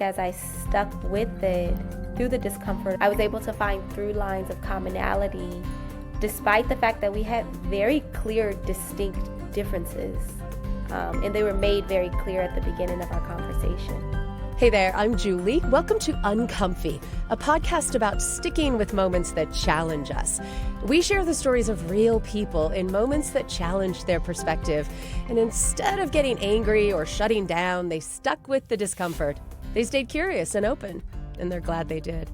As I stuck with it through the discomfort, I was able to find through lines of commonality, despite the fact that we had very clear, distinct differences. And they were made very clear at the beginning of our conversation. Hey there, I'm Julie. Welcome to Uncomfy, a podcast about sticking with moments that challenge us. We share the stories of real people in moments that challenge their perspective. And instead of getting angry or shutting down, they stuck with the discomfort. They stayed curious and open, and they're glad they did.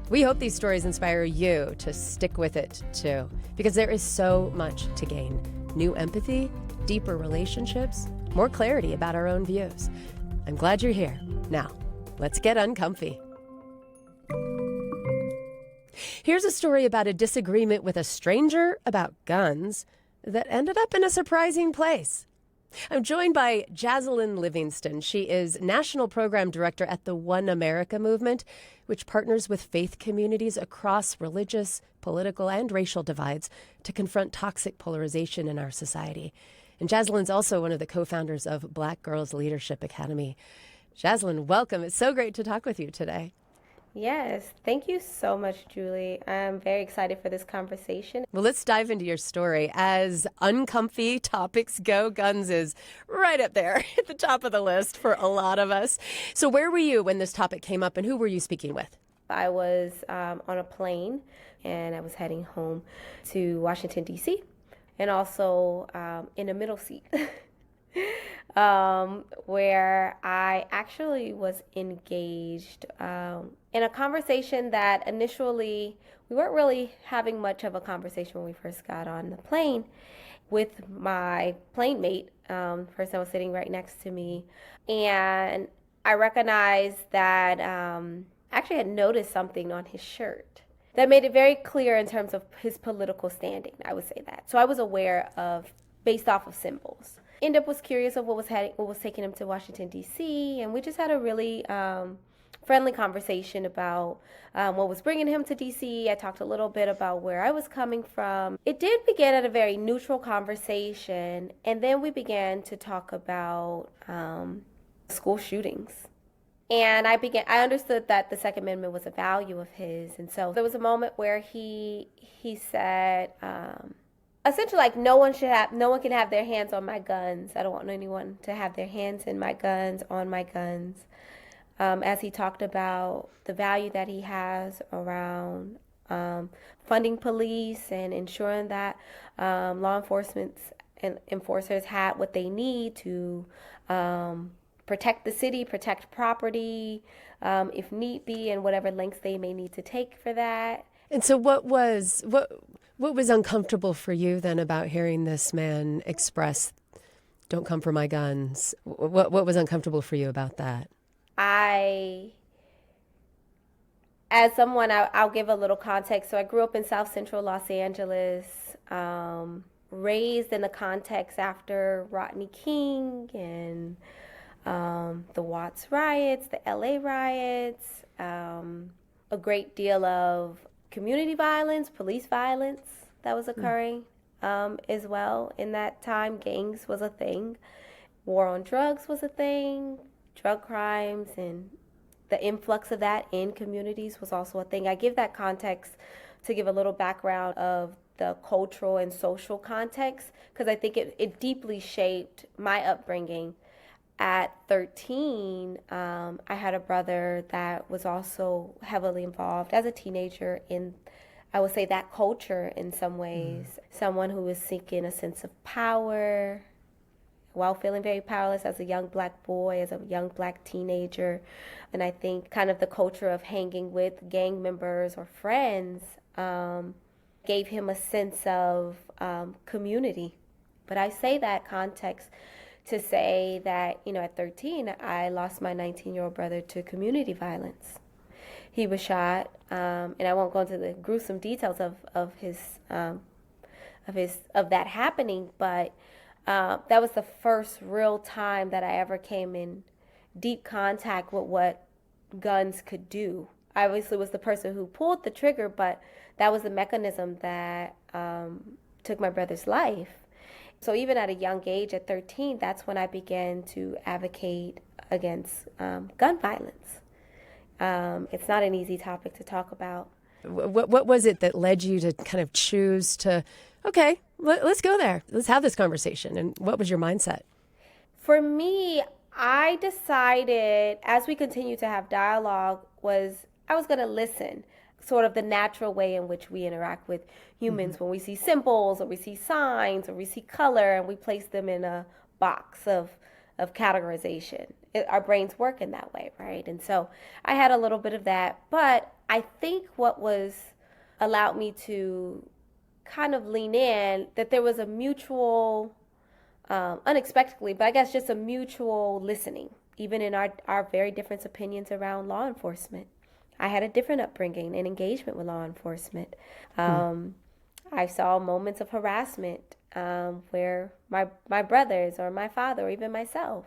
We hope these stories inspire you to stick with it, too, because there is so much to gain. New empathy, deeper relationships, more clarity about our own views. I'm glad you're here. Now, let's get uncomfy. Here's a story about a disagreement with a stranger about guns that ended up in a surprising place. I'm joined by Jazzalyn Livingston. She is National Program Director at the One America movement, which partners with faith communities across religious, political, and racial divides to confront toxic polarization in our society. And Jazzalyn's also one of the co-founders of Black Girls Leadership Academy. Jazzalyn, welcome. It's so great to talk with you today. Yes, thank you so much, Julie. I'm very excited for this conversation. Well, let's dive into your story. As uncomfy topics go, guns is right up there at the top of the list for a lot of us. So where were you when this topic came up, and who were you speaking with? I was on a plane, and I was heading home to Washington, D.C., and also in a middle seat. Where I actually was engaged in a conversation that initially we weren't really having much of a conversation when we first got on the plane with my plane mate. Person was sitting right next to me, and I recognized that I actually had noticed something on his shirt that made it very clear in terms of his political standing. I would say that. So I was aware of, based off of symbols. Was curious of what was taking him to Washington, D.C., and we just had a really friendly conversation about what was bringing him to D.C. I talked a little bit about where I was coming from. It did begin at a very neutral conversation, and then we began to talk about school shootings. And I understood that the Second Amendment was a value of his, and so there was a moment where he said, essentially, like, no one can have their hands on my guns. I don't want anyone to have their hands in my guns, on my guns. As he talked about the value that he has around funding police and ensuring that law enforcement and enforcers had what they need to protect the city, protect property, if need be, and whatever lengths they may need to take for that. And so what was uncomfortable for you then about hearing this man express, "Don't come for my guns"? What was uncomfortable for you about that? As someone, I'll give a little context. So I grew up in South Central Los Angeles, raised in the context after Rodney King and the Watts riots, the LA riots, a great deal of community violence, police violence that was occurring as well. In that time, gangs was a thing. War on drugs was a thing. Drug crimes and the influx of that in communities was also a thing. I give that context to give a little background of the cultural and social context, because I think it deeply shaped my upbringing. At 13, I had a brother that was also heavily involved as a teenager in, I would say, that culture in some ways. Someone who was seeking a sense of power while feeling very powerless as a young Black boy, as a young Black teenager. And I think kind of the culture of hanging with gang members or friends gave him a sense of community. But I say that context to say that, at 13, I lost my 19-year-old brother to community violence. He was shot, and I won't go into the gruesome details of that happening, but that was the first real time that I ever came in deep contact with what guns could do. I obviously was the person who pulled the trigger, but that was the mechanism that took my brother's life. So even at a young age, at 13, that's when I began to advocate against gun violence. It's not an easy topic to talk about. What was it that led you to kind of choose to, okay, let's go there. Let's have this conversation. And what was your mindset? For me, I decided as we continue to have dialogue I was going to listen, sort of the natural way in which we interact with humans when we see symbols or we see signs or we see color and we place them in a box of categorization. Our brains work in that way, right? And so I had a little bit of that, but I think what allowed me to kind of lean in, that there was a mutual, unexpectedly, but I guess just a mutual listening, even in our very different opinions around law enforcement. I had a different upbringing and engagement with law enforcement. I saw moments of harassment where my brothers or my father or even myself,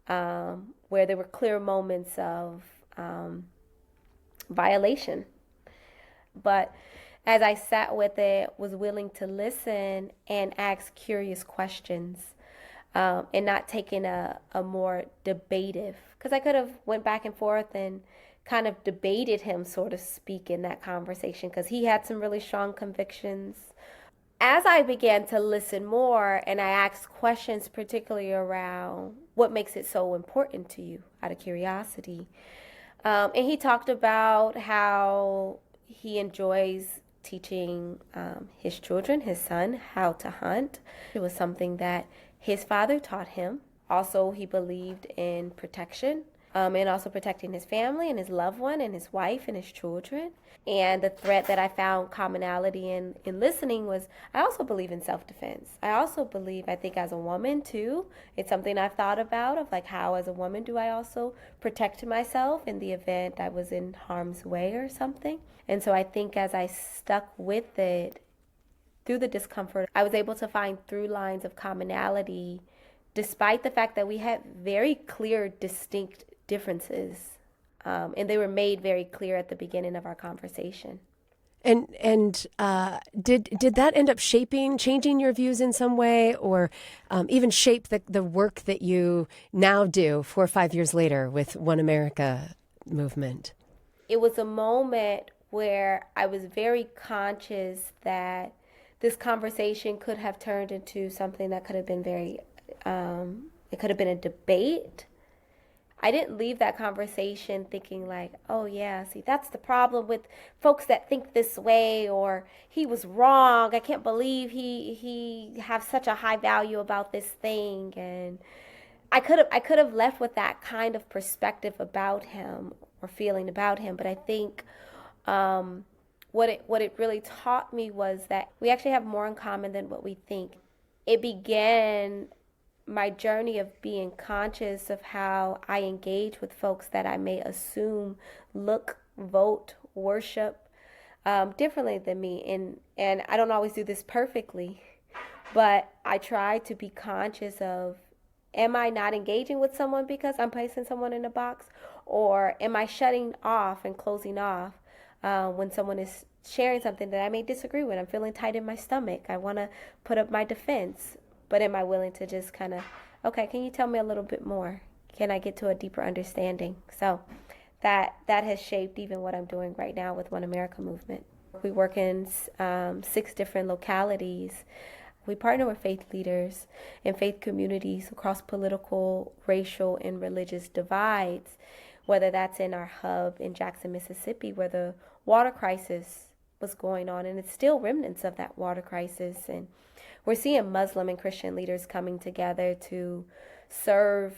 where there were clear moments of violation. But as I sat with it, was willing to listen and ask curious questions, and not taking a more debative, because I could have went back and forth and kind of debated him, so to speak, in that conversation, because he had some really strong convictions. As I began to listen more and I asked questions, particularly around what makes it so important to you, out of curiosity. And he talked about how he enjoys teaching his children, his son, how to hunt. It was something that his father taught him. Also, he believed in protection, and also protecting his family and his loved one and his wife and his children. And the thread that I found commonality in listening was, I also believe in self-defense. I also believe, I think as a woman too, it's something I've thought about, of like, how as a woman do I also protect myself in the event I was in harm's way or something. And so I think as I stuck with it through the discomfort, I was able to find through lines of commonality, despite the fact that we had very clear, distinct differences. And they were made very clear at the beginning of our conversation. And did that end up changing your views in some way, or even shape the work that you now do 4 or 5 years later with One America movement? It was a moment where I was very conscious that this conversation could have turned into something that could have been it could have been a debate. I didn't leave that conversation thinking like, oh yeah, see, that's the problem with folks that think this way, or he was wrong. I can't believe he has such a high value about this thing. And I could have left with that kind of perspective about him or feeling about him. But I think what it really taught me was that we actually have more in common than what we think. It began my journey of being conscious of how I engage with folks that I may assume look, vote, worship differently than me. And I don't always do this perfectly, but I try to be conscious of, am I not engaging with someone because I'm placing someone in a box? Or am I shutting off and closing off when someone is sharing something that I may disagree with? I'm feeling tight in my stomach. I want to put up my defense. But am I willing to just kind of, okay, can you tell me a little bit more? Can I get to a deeper understanding? So that has shaped even what I'm doing right now with One America movement. We work in 6 different localities. We partner with faith leaders and faith communities across political, racial, and religious divides, whether that's in our hub in Jackson, Mississippi, where the water crisis was going on, and it's still remnants of that water crisis. And we're seeing Muslim and Christian leaders coming together to serve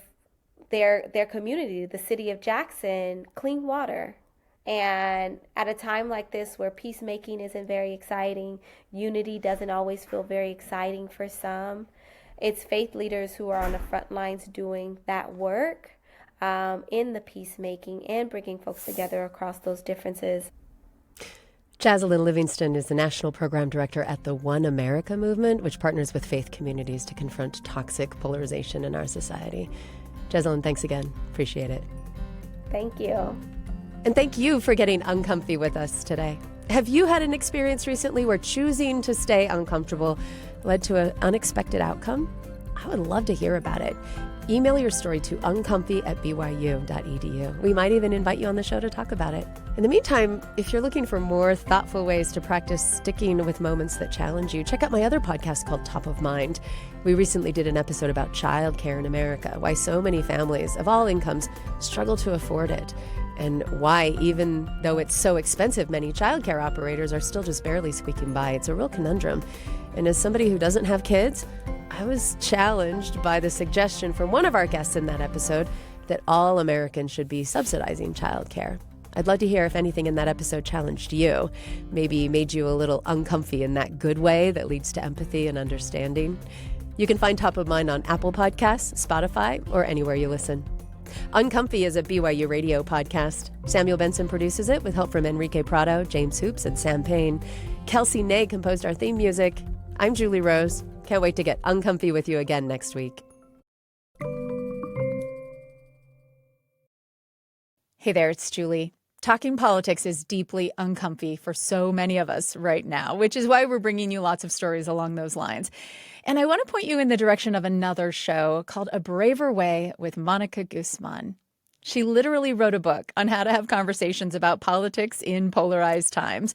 their community, the city of Jackson, clean water. And at a time like this where peacemaking isn't very exciting, unity doesn't always feel very exciting for some, it's faith leaders who are on the front lines doing that work in the peacemaking and bringing folks together across those differences. Jazzalyn Livingston is the National Program Director at the One America movement, which partners with faith communities to confront toxic polarization in our society. Jazzalyn, thanks again. Appreciate it. Thank you. And thank you for getting uncomfy with us today. Have you had an experience recently where choosing to stay uncomfortable led to an unexpected outcome? I would love to hear about it. email your story to uncomfy@byu.edu. We might even invite you on the show to talk about it. In the meantime, if you're looking for more thoughtful ways to practice sticking with moments that challenge you, check out my other podcast called Top of Mind. We recently did an episode about childcare in America, why so many families of all incomes struggle to afford it, and why, even though it's so expensive, many childcare operators are still just barely squeaking by. It's a real conundrum. And as somebody who doesn't have kids, I was challenged by the suggestion from one of our guests in that episode that all Americans should be subsidizing childcare. I'd love to hear if anything in that episode challenged you, maybe made you a little uncomfy in that good way that leads to empathy and understanding. You can find Top of Mind on Apple Podcasts, Spotify, or anywhere you listen. Uncomfy is a BYU radio podcast. Samuel Benson produces it with help from Enrique Prado, James Hoops, and Sam Payne. Kelsey Ney composed our theme music. I'm Julie Rose. Can't wait to get uncomfy with you again next week. Hey there, it's Julie. Talking politics is deeply uncomfy for so many of us right now, which is why we're bringing you lots of stories along those lines. And I want to point you in the direction of another show called A Braver Way with Monica Guzman. She literally wrote a book on how to have conversations about politics in polarized times.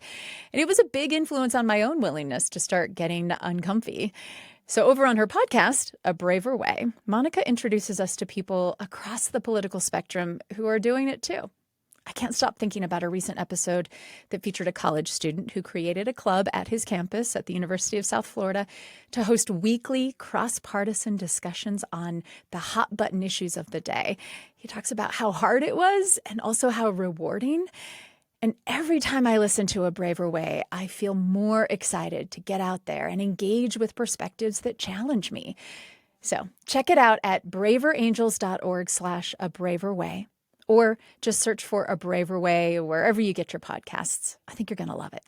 And it was a big influence on my own willingness to start getting uncomfy. So over on her podcast, A Braver Way, Monica introduces us to people across the political spectrum who are doing it too. I can't stop thinking about a recent episode that featured a college student who created a club at his campus at the University of South Florida to host weekly cross-partisan discussions on the hot-button issues of the day. He talks about how hard it was and also how rewarding. And every time I listen to A Braver Way, I feel more excited to get out there and engage with perspectives that challenge me. So check it out at braverangels.org/A Braver Way. Or just search for A Braver Way wherever you get your podcasts. I think you're going to love it.